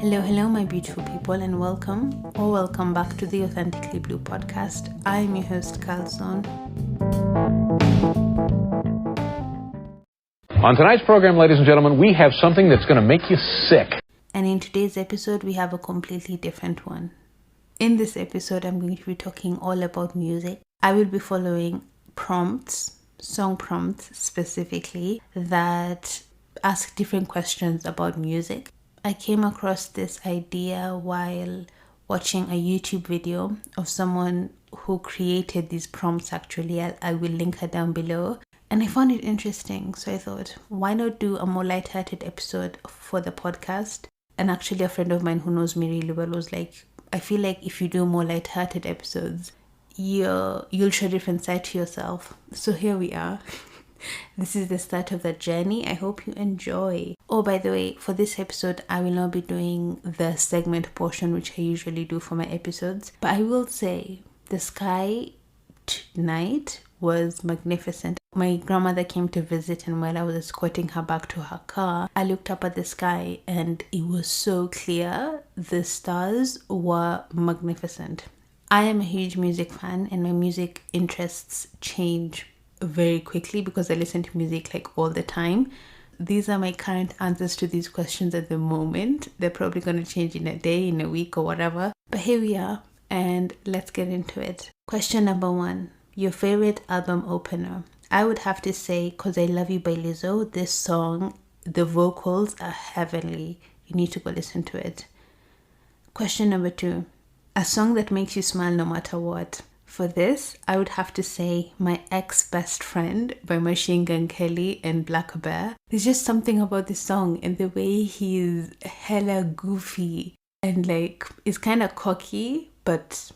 Hello, my beautiful people, and welcome back to the Authentically Blue podcast. I'm your host, Carlson. On tonight's program, ladies and gentlemen, we have something that's going to make you sick. And in today's episode, we have a completely different one. In this episode, I'm going to be talking all about music. I will be following song prompts specifically, that ask different questions about music. I came across this idea while watching a YouTube video of someone who created these prompts. Actually, I will link her down below. And I found it interesting. So I thought, why not do a more lighthearted episode for the podcast? And actually, a friend of mine who knows me really well was like, I feel like if you do more lighthearted episodes, you'll show a different side to yourself. So here we are. This is the start of the journey. I hope you enjoy. Oh, by the way, for this episode, I will not be doing the segment portion, which I usually do for my episodes. But I will say, the sky tonight was magnificent. My grandmother came to visit, and while I was escorting her back to her car, I looked up at the sky and it was so clear. The stars were magnificent. I am a huge music fan, and my music interests change very quickly because I listen to music like all the time. These are my current answers to these questions at the moment. They're probably going to change in a day, in a week, or whatever. But here we are, and let's get into it. Question number 1. Your favorite album opener? I would have to say "Cause I Love You" by Lizzo. This song, the vocals are heavenly. You need to go listen to it. Question number 2. A song that makes you smile no matter what? For this, I would have to say "My Ex-Best Friend" by Machine Gun Kelly and Black Bear. There's just something about this song and the way he's hella goofy and like is kind of cocky, but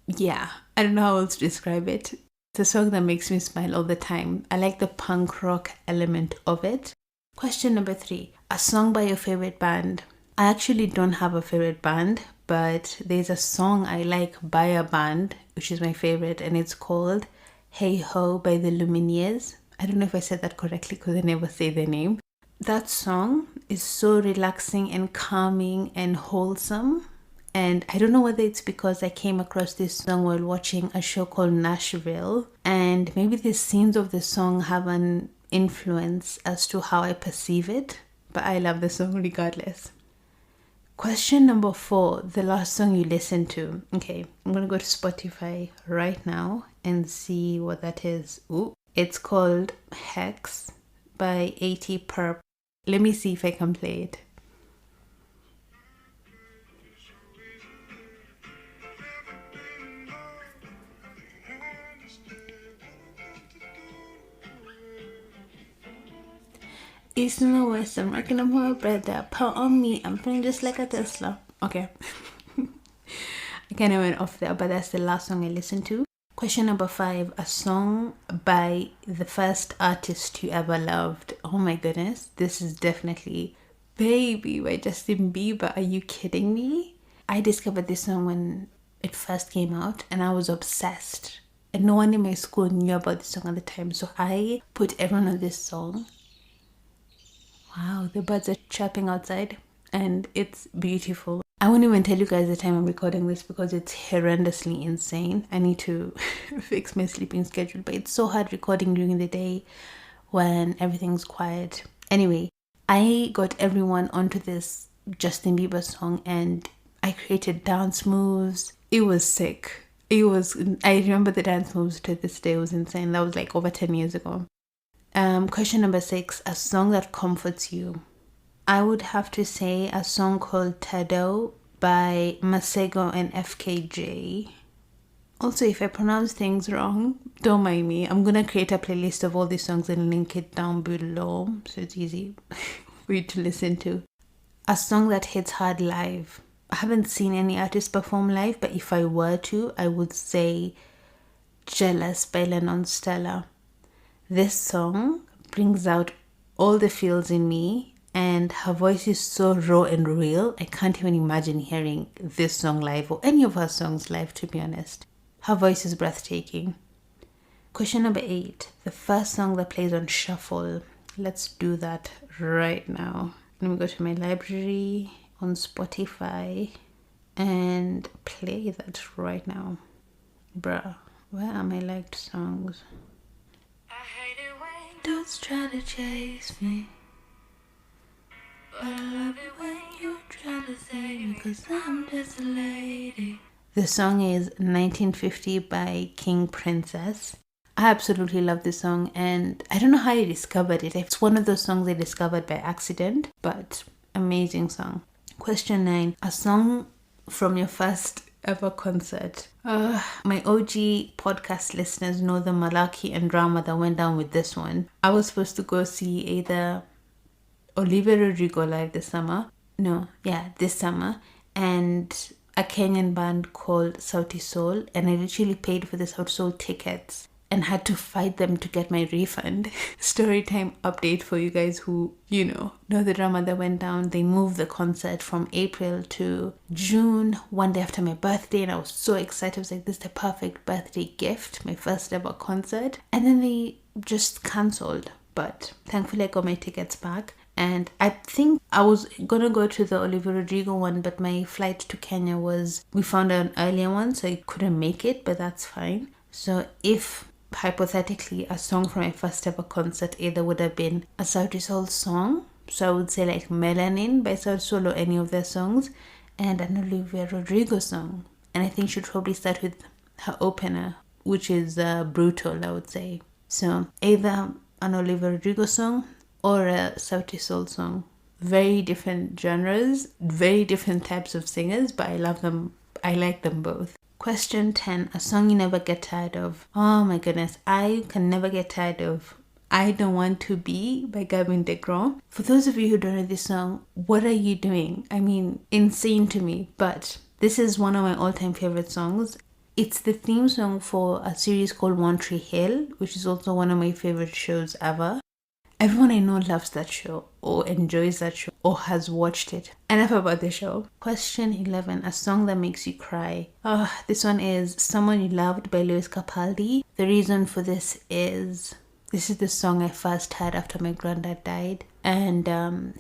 yeah, I don't know how else to describe it. It's a song that makes me smile all the time. I like the punk rock element of it. Question number 3. A song by your favorite band? I actually don't have a favorite band, but there's a song I like by a band, which is my favorite, and it's called "Hey Ho" by the Lumineers. I don't know if I said that correctly because I never say their name. That song is so relaxing and calming and wholesome. And I don't know whether it's because I came across this song while watching a show called Nashville, and maybe the scenes of the song have an influence as to how I perceive it, but I love the song regardless. Question number 4, the last song you listened to. Okay, I'm going to go to Spotify right now and see what that is. Ooh, it's called Hex by AT Perp. Let me see if I can play it. East and the West, I'm rocking up my bread that pound on me. I'm feeling just like a Tesla. Okay. I kind of went off there, but that's the last song I listened to. Question number 5, a song by the first artist you ever loved. Oh my goodness. This is definitely "Baby" by Justin Bieber. Are you kidding me? I discovered this song when it first came out, and I was obsessed. And no one in my school knew about this song at the time, so I put everyone on this song. Wow, the birds are chirping outside and it's beautiful. I won't even tell you guys the time I'm recording this because it's horrendously insane. I need to fix my sleeping schedule, but it's so hard recording during the day when everything's quiet. Anyway, I got everyone onto this Justin Bieber song and I created dance moves. It was sick. I remember the dance moves to this day. It was insane. That was like over 10 years ago. Question number 6, a song that comforts you. I would have to say a song called "Tado" by Masego and FKJ. Also, if I pronounce things wrong, don't mind me. I'm going to create a playlist of all these songs and link it down below so it's easy for you to listen to. A song that hits hard live. I haven't seen any artist perform live, but if I were to, I would say "Jealous" by Lennon Stella. This song brings out all the feels in me, and her voice is so raw and real. I can't even imagine hearing this song live or any of her songs live, to be honest. Her voice is breathtaking. Question number 8, the first song that plays on shuffle. Let's do that right now. Let me go to my library on Spotify and play that right now. Bruh, where are my liked songs? I hate it when dudes try to chase me, but I love it when you try to save me, cause I'm just a lady. The song is 1950 by King Princess. I absolutely love this song, and I don't know how I discovered it. It's one of those songs I discovered by accident, but amazing song. Question 9. A song from your first ever concert. My OG podcast listeners know the malarkey and drama that went down with this one. I was supposed to go see either Olivia Rodrigo live this summer. This summer. And a Kenyan band called Sauti Sol. And I literally paid for the Sauti Sol tickets and had to fight them to get my refund. Storytime update for you guys who, know the drama that went down. They moved the concert from April to June, one day after my birthday, and I was so excited. I was like, this is the perfect birthday gift, my first ever concert. And then they just cancelled. But thankfully I got my tickets back. And I think I was gonna go to the Olivia Rodrigo one, but my flight to Kenya we found an earlier one, so I couldn't make it, but that's fine. So if hypothetically a song from my first ever concert either would have been a Sauti Sol song, so I would say like Melanin by Sauti Sol or any of their songs, and an Olivia Rodrigo song. And I think she'd probably start with her opener, which is Brutal, I would say. So either an Olivia Rodrigo song or a Sauti Sol song. Very different genres, very different types of singers, but I love them. I like them both. Question 10. A song you never get tired of. Oh my goodness. I can never get tired of I Don't Want to Be by Gavin DeGraw. For those of you who don't know this song, what are you doing? I mean, insane to me. But this is one of my all-time favorite songs. It's the theme song for a series called One Tree Hill, which is also one of my favorite shows ever. Everyone I know loves that show or enjoys that show or has watched it. Enough about the show. Question 11. A song that makes you cry. This one is Someone You Loved by Lewis Capaldi. The reason for this is the song I first heard after my granddad died, and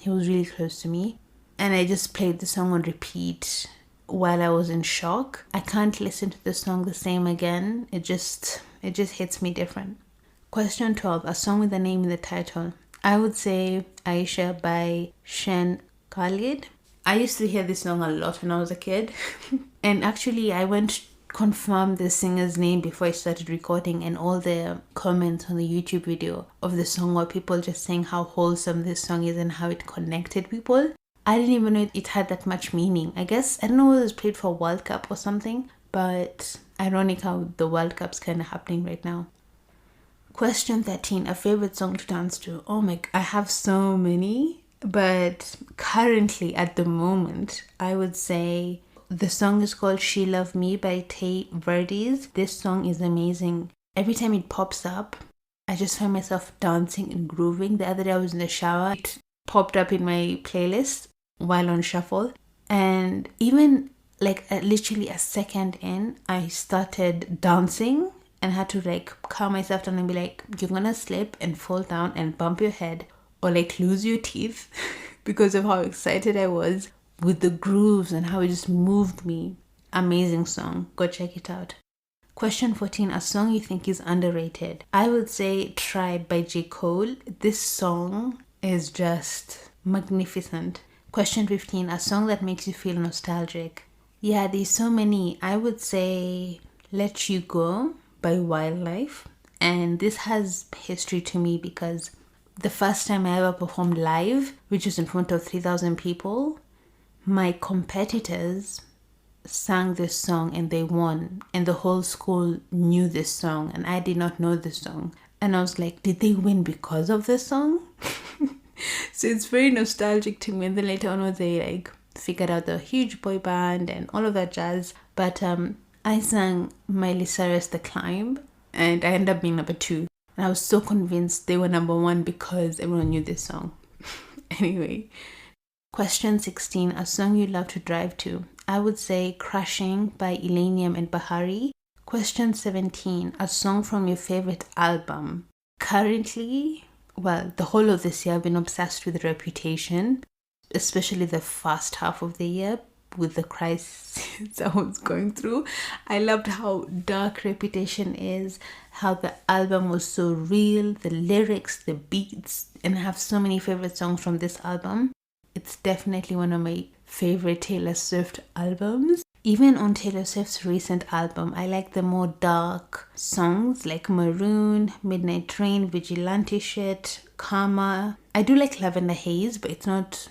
he was really close to me. And I just played the song on repeat while I was in shock. I can't listen to the song the same again. It just hits me different. Question 12. A song with a name in the title. I would say Aisha by Shen Khalid. I used to hear this song a lot when I was a kid. And actually I went to confirm the singer's name before I started recording, and all the comments on the YouTube video of the song were people just saying how wholesome this song is and how it connected people. I didn't even know it had that much meaning. I guess, I don't know whether it was played for World Cup or something, but ironic how the World Cup's kind of happening right now. Question 13, a favorite song to dance to. Oh my, I have so many, but currently at the moment, I would say the song is called She Love Me by Tay Verdes. This song is amazing. Every time it pops up, I just find myself dancing and grooving. The other day I was in the shower, it popped up in my playlist while on shuffle. And even like literally a second in, I started dancing. And had to like calm myself down and be like, you're gonna slip and fall down and bump your head or like lose your teeth because of how excited I was with the grooves and how it just moved me. Amazing song. Go check it out. Question 14. A song you think is underrated. I would say Tribe by J. Cole. This song is just magnificent. Question 15. A song that makes you feel nostalgic. Yeah, there's so many. I would say Let You Go by Wildlife, and this has history to me because the first time I ever performed live, which was in front of 3,000 people, my competitors sang this song and they won, and the whole school knew this song and I did not know this song, and I was like, did they win because of this song? So it's very nostalgic to me. And then later on they like figured out the huge boy band and all of that jazz, but I sang Miley Cyrus The Climb, and I ended up being number 2. And I was so convinced they were number 1 because everyone knew this song. Anyway, question 16. A song you love to drive to. I would say Crashing by Elenium and Bahari. Question 17. A song from your favorite album. Currently, well, the whole of this year I've been obsessed with Reputation. especially the first half of the year with the crisis I was going through. I loved how dark Reputation is, how the album was so real, the lyrics, the beats, and I have so many favorite songs from this album. It's definitely one of my favorite Taylor Swift albums. Even on Taylor Swift's recent album, I like the more dark songs like Maroon, Midnight Train, Vigilante Shit, Karma. I do like Lavender Haze, but it's not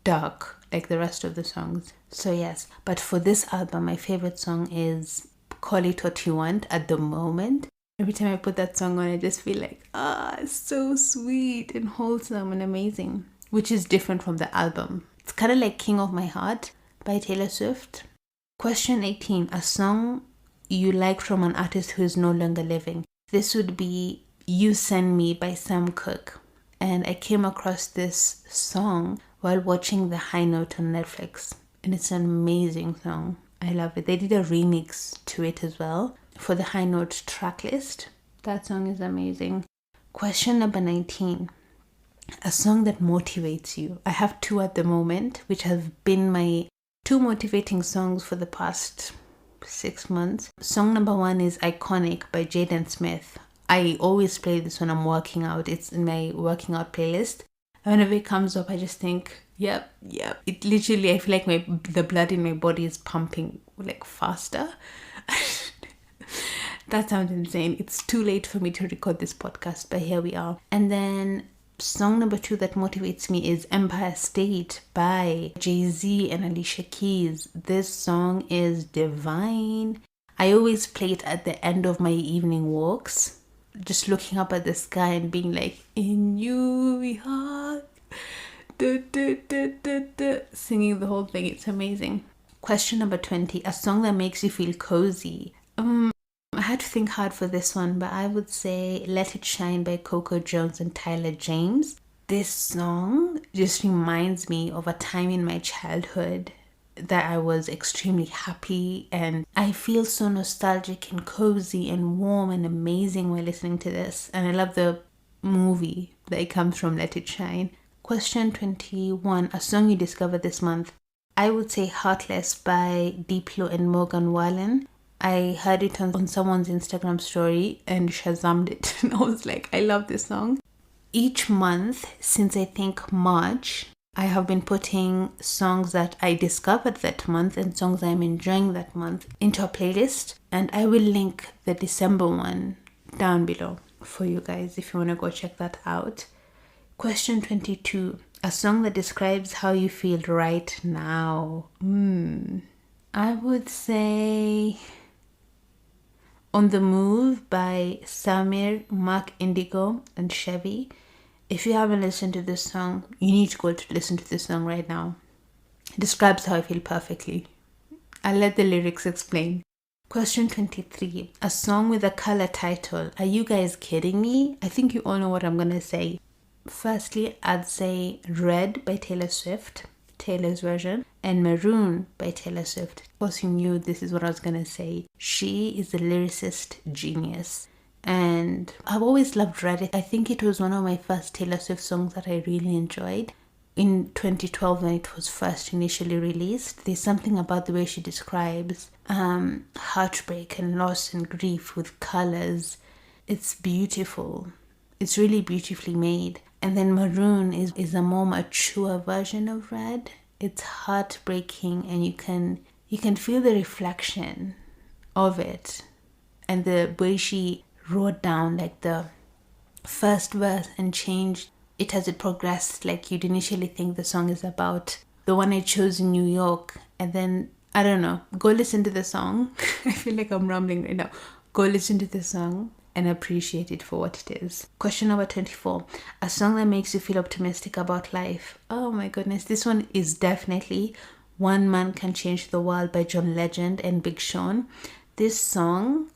dark like the rest of the songs. So yes, but for this album, my favorite song is Call It What You Want at the moment. Every time I put that song on, I just feel like, it's so sweet and wholesome and amazing, which is different from the album. It's kind of like King of My Heart by Taylor Swift. Question 18, a song you like from an artist who is no longer living. This would be You Send Me by Sam Cooke. And I came across this song while watching The High Note on Netflix. And it's an amazing song. I love it. They did a remix to it as well for the High Note track list. That song is amazing. Question number 19. A song that motivates you. I have two at the moment, which have been my two motivating songs for the past 6 months. Song number 1 is Iconic by Jaden Smith. I always play this when I'm working out. It's in my working out playlist. And whenever it comes up, I just think, yep. It literally, I feel like the blood in my body is pumping like faster. That sounds insane. It's too late for me to record this podcast, but here we are. And then song number 2 that motivates me is Empire State by Jay-Z and Alicia Keys. This song is divine. I always play it at the end of my evening walks, just looking up at the sky and being like, in New York, singing the whole thing. It's amazing. Question number 20, a song that makes you feel cozy. I had to think hard for this one, but I would say Let It Shine by Coco Jones and Tyler James. This song just reminds me of a time in my childhood that I was extremely happy, and I feel so nostalgic and cozy and warm and amazing while listening to this. And I love the movie that it comes from, Let It Shine. Question 21, a song you discovered this month. I would say Heartless by Diplo and Morgan Wallen. I heard it on someone's Instagram story and Shazammed it. And I was like, I love this song. Each month, since I think March, I have been putting songs that I discovered that month and songs I'm enjoying that month into a playlist. And I will link the December one down below for you guys if you want to go check that out. Question 22. A song that describes how you feel right now. I would say On the Move by Samir, Mark Indigo, and Chevy. If you haven't listened to this song, you need to go to listen to this song right now. It describes how I feel perfectly. I'll let the lyrics explain. Question 23. A song with a color title. Are you guys kidding me? I think you all know what I'm going to say. Firstly, I'd say Red by Taylor Swift, Taylor's version, and Maroon by Taylor Swift. Of course, you knew this is what I was going to say. She is a lyricist genius. And I've always loved Red. I think it was one of my first Taylor Swift songs that I really enjoyed. In 2012, when it was first initially released, there's something about the way she describes heartbreak and loss and grief with colors. It's beautiful. It's really beautifully made. And then Maroon is a more mature version of Red. It's heartbreaking, and you can feel the reflection of it. And the way she wrote down like the first verse and changed it as it progressed. Like you'd initially think the song is about the one I chose in New York, and then I don't know, go listen to the song. I feel like I'm rambling right now. Go listen to the song and appreciate it for what it is. Question number 24. A song that makes you feel optimistic about life. Oh my goodness, this one is definitely One Man Can Change the World by John Legend and Big Sean. This song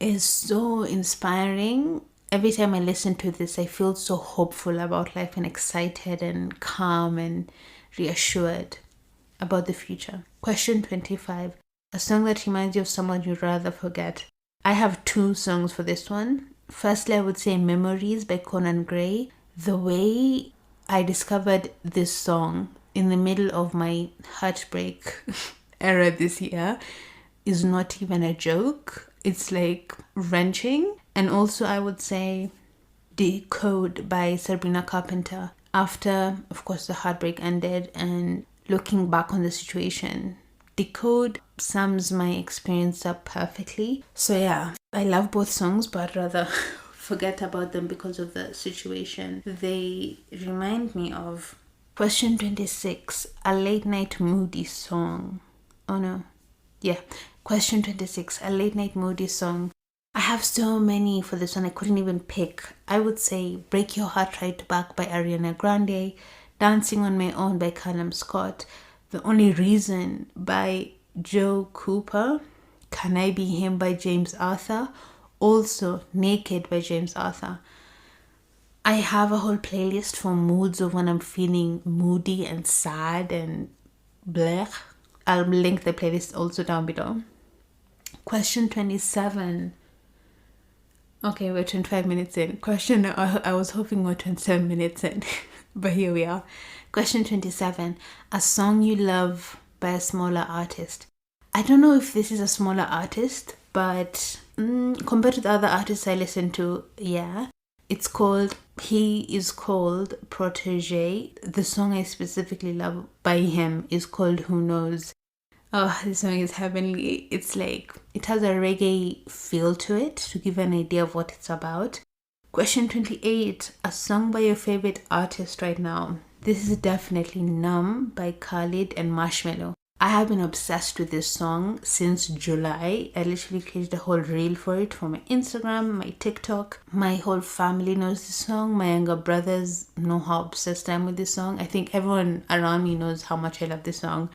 is so inspiring. Every time I listen to this, I feel so hopeful about life and excited and calm and reassured about the future. Question 25. A song that reminds you of someone you'd rather forget. I have two songs for this one. Firstly, I would say Memories by Conan Gray. The way I discovered this song in the middle of my heartbreak era this year is not even a joke. It's like wrenching. And also I would say Decode by Sabrina Carpenter. After, of course, the heartbreak ended and looking back on the situation, Decode sums my experience up perfectly. So yeah, I love both songs, but rather forget about them because of the situation. They remind me of question 26, a late night moody song. Oh no. Yeah. Question 26, a late night moody song. I have so many for this one, I couldn't even pick. I would say Break Your Heart Right Back by Ariana Grande, Dancing on My Own by Callum Scott, The Only Reason by Joe Cooper, Can I Be Him by James Arthur, also Naked by James Arthur. I have a whole playlist for moods of when I'm feeling moody and sad and blech. I'll link the playlist also down below. Question 27. Okay, we're 25 minutes in. Question, I was hoping we're 27 minutes in, but here we are. Question 27. A song you love by a smaller artist. I don't know if this is a smaller artist, but compared to the other artists I listen to, yeah. He is called Protege. The song I specifically love by him is called Who Knows. Oh, this song is heavenly. It's like, it has a reggae feel to it to give an idea of what it's about. Question 28. A song by your favorite artist right now. This is definitely Numb by Khalid and Marshmello. I have been obsessed with this song since July. I literally created a whole reel for it for my Instagram, my TikTok. My whole family knows this song. My younger brothers know how obsessed I am with this song. I think everyone around me knows how much I love this song.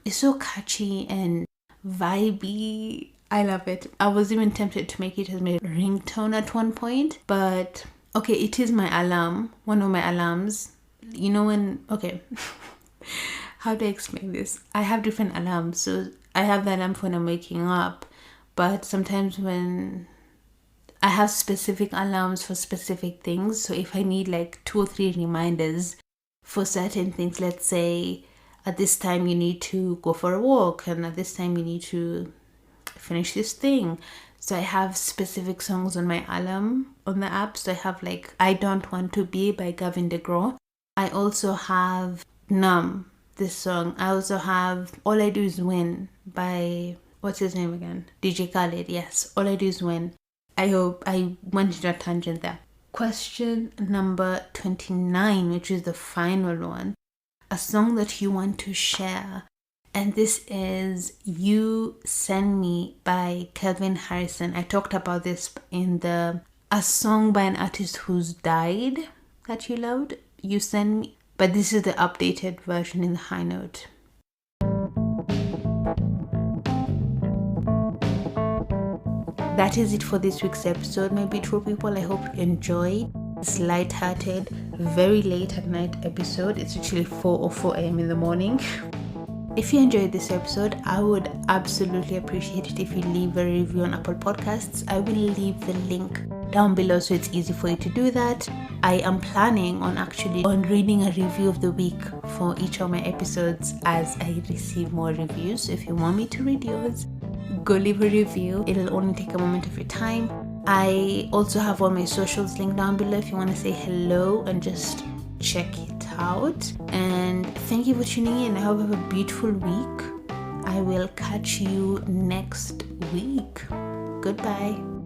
It's so catchy and vibey. I love it. I was even tempted to make it as my ringtone at one point, but okay, it is my alarm, one of my alarms. You know when, okay, how do I explain this? I have different alarms. So I have the alarm when I'm waking up, but sometimes when I have specific alarms for specific things. So if I need like 2 or 3 reminders for certain things, let's say at this time you need to go for a walk, and at this time you need to finish this thing. So I have specific songs on my alarm on the app. So I have like I Don't Want to Be by Gavin DeGraw. I also have Numb, this song. I also have All I Do Is Win by, what's his name again? DJ Khaled, yes. All I Do Is Win. I hope I went into a tangent there. Question number 29, which is the final one. A song that you want to share. And this is You Send Me by Kelvin Harrison. I talked about this in a song by an artist who's died that you loved. You Send Me. But this is the updated version in the high note. That is it for this week's episode, my beautiful people. I hope you enjoyed this lighthearted, very late at night episode. It's actually 4 or 4 a.m. in the morning. If you enjoyed this episode, I would absolutely appreciate it if you leave a review on Apple Podcasts. I will leave the link down below so it's easy for you to do that. I am planning on reading a review of the week for each of my episodes as I receive more reviews. So if you want me to read yours, go leave a review. It'll only take a moment of your time. I also have all my socials linked down below if you want to say hello and just check it out. And thank you for tuning in. I hope you have a beautiful week. I will catch you next week. Goodbye.